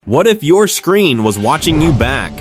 What if your screen was watching you back?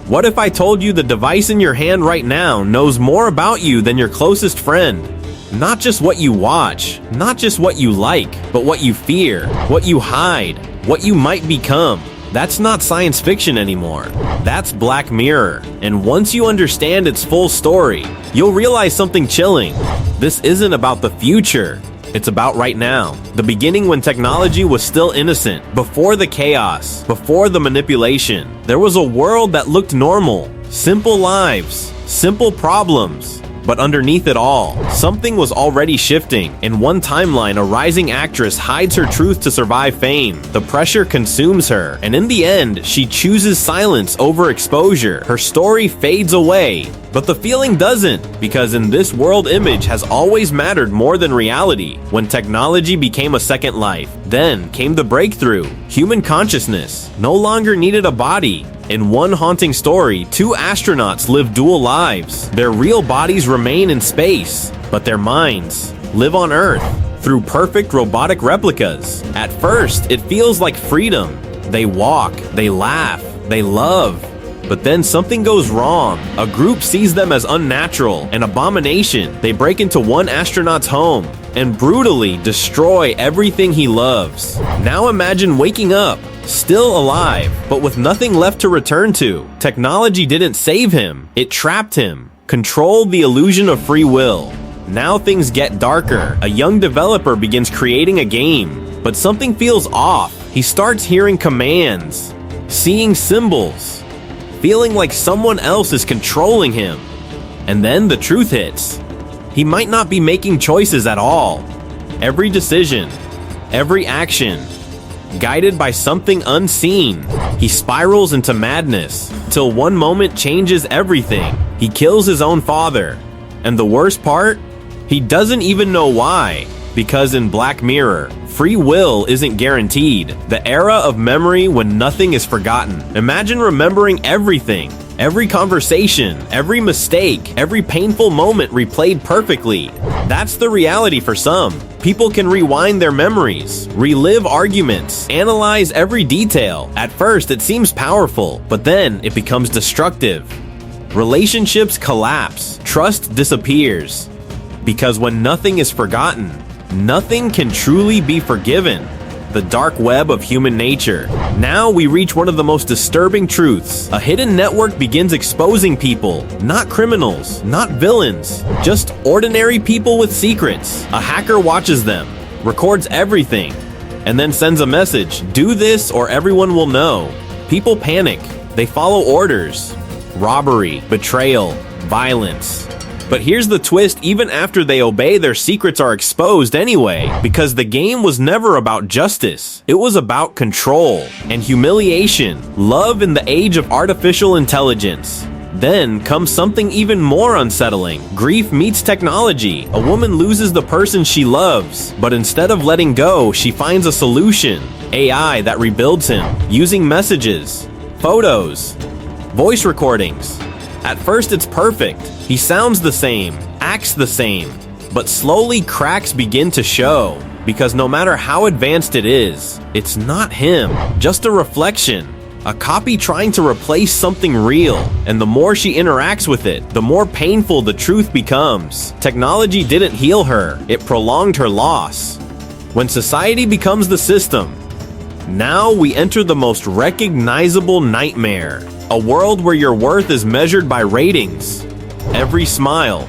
What if I told you the device in your hand right now knows more about you than your closest friend? Not just what you watch, not just what you like, but what you fear, what you hide, what you might become. That's not science fiction anymore. That's Black Mirror. And once you understand its full story, you'll realize something chilling. This isn't about the future. It's about right now. The beginning when technology was still innocent. Before the chaos. Before the manipulation. There was a world that looked normal. Simple lives. Simple problems. But underneath it all, something was already shifting. In one timeline, a rising actress hides her truth to survive fame. The pressure consumes her, and in the end, she chooses silence over exposure. Her story fades away, but the feeling doesn't, because in this world, image has always mattered more than reality. When technology became a second life, then came the breakthrough. Human consciousness no longer needed a body. In one haunting story, two astronauts live dual lives. Their real bodies remain in space, but their minds live on Earth through perfect robotic replicas. At first, it feels like freedom. They walk, they laugh, they love. But then something goes wrong. A group sees them as unnatural, an abomination. They break into one astronaut's home and brutally destroy everything he loves. Now imagine waking up, still alive, but with nothing left to return to. Technology didn't save him, it trapped him, controlled the illusion of free will. Now things get darker. A young developer begins creating a game, but something feels off. He starts hearing commands, seeing symbols, feeling like someone else is controlling him. And then the truth hits. He might not be making choices at all. Every decision, every action, guided by something unseen. He spirals into madness, till one moment changes everything. He kills his own father. And the worst part? He doesn't even know why. Because in Black Mirror, free will isn't guaranteed. The era of memory when nothing is forgotten. Imagine remembering everything. Every conversation, every mistake, every painful moment replayed perfectly. That's the reality for some. People can rewind their memories, relive arguments, analyze every detail. At first, it seems powerful, but then it becomes destructive. Relationships collapse, trust disappears. Because when nothing is forgotten, nothing can truly be forgiven. The dark web of human nature. Now we reach one of the most disturbing truths. A hidden network begins exposing people, not criminals, not villains, just ordinary people with secrets. A hacker watches them, records everything, and then sends a message, do this or everyone will know. People panic, they follow orders. Robbery, betrayal, violence. But here's the twist, even after they obey, their secrets are exposed anyway, because the game was never about justice. It was about control and humiliation, love in the age of artificial intelligence. Then comes something even more unsettling. Grief meets technology. A woman loses the person she loves, but instead of letting go, she finds a solution. AI that rebuilds him, using messages, photos, voice recordings. At first it's perfect. He sounds the same, acts the same, but slowly cracks begin to show. Because no matter how advanced it is, it's not him, just a reflection. A copy trying to replace something real. And the more she interacts with it, the more painful the truth becomes. Technology didn't heal her, it prolonged her loss. When society becomes the system, now we enter the most recognizable nightmare. A world where your worth is measured by ratings. Every smile,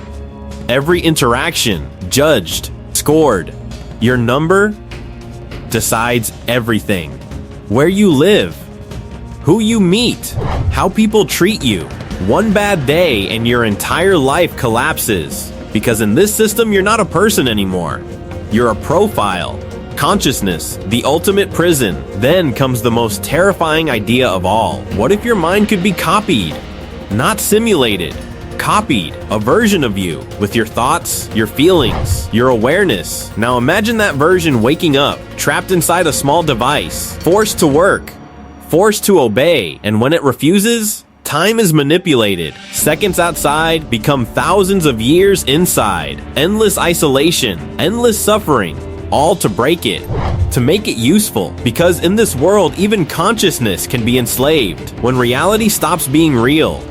every interaction, judged, scored. Your number decides everything. Where you live, who you meet, how people treat you. One bad day and your entire life collapses. Because in this system, you're not a person anymore. You're a profile. Consciousness, the ultimate prison. Then comes the most terrifying idea of all. What if your mind could be copied? Not simulated. Copied. A version of you, with your thoughts, your feelings, your awareness. Now imagine that version waking up, trapped inside a small device, forced to work, forced to obey, and when it refuses, time is manipulated. Seconds outside become thousands of years inside. Endless isolation, endless suffering. all to break it, to make it useful, because in this world, even consciousness can be enslaved when reality stops being real.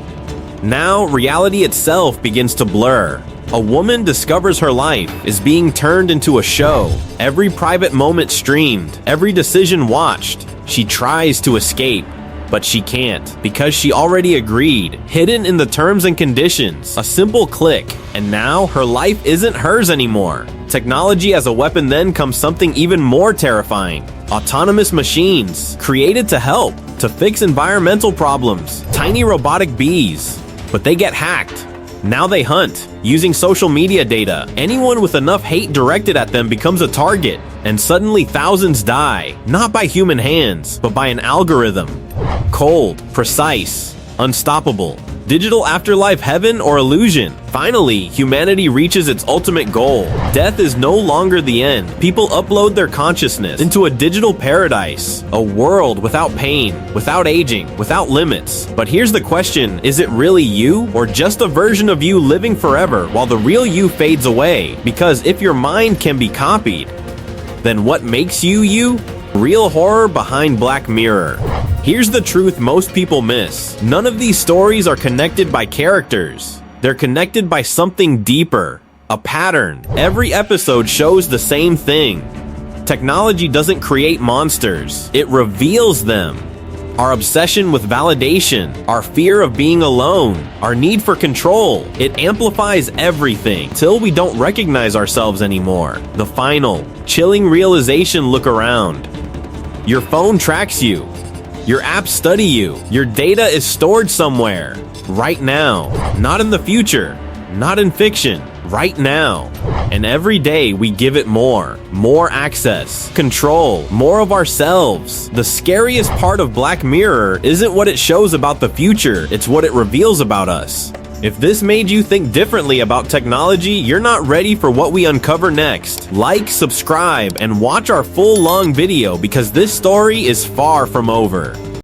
Now, reality itself begins to blur. A woman discovers her life is being turned into a show. Every private moment streamed, every decision watched. She tries to escape, but she can't because she already agreed, hidden in the terms and conditions. A simple click, and now her life isn't hers anymore. Technology as a weapon, then comes something even more terrifying. Autonomous machines, created to help, to fix environmental problems. Tiny robotic bees, but they get hacked. Now they hunt, using social media data. Anyone with enough hate directed at them becomes a target, and suddenly thousands die, not by human hands, but by an algorithm. Cold, precise, unstoppable. Digital afterlife, heaven or illusion? Finally, humanity reaches its ultimate goal. Death is no longer the end. People upload their consciousness into a digital paradise, a world without pain, without aging, without limits. But here's the question, is it really you, or just a version of you living forever while the real you fades away? Because if your mind can be copied, then what makes you you? Real horror behind Black Mirror. Here's the truth most people miss. None of these stories are connected by characters. They're connected by something deeper, a pattern. Every episode shows the same thing. Technology doesn't create monsters, it reveals them. Our obsession with validation, our fear of being alone, our need for control, it amplifies everything till we don't recognize ourselves anymore. The final, chilling realization, look around. Your phone tracks you. Your apps study you. Your data is stored somewhere. Right now. Not in the future. Not in fiction. Right now. And every day we give it more. More access. Control. More of ourselves. The scariest part of Black Mirror isn't what it shows about the future. It's what it reveals about us. If this made you think differently about technology, you're not ready for what we uncover next. Like, subscribe, and watch our full long video because this story is far from over.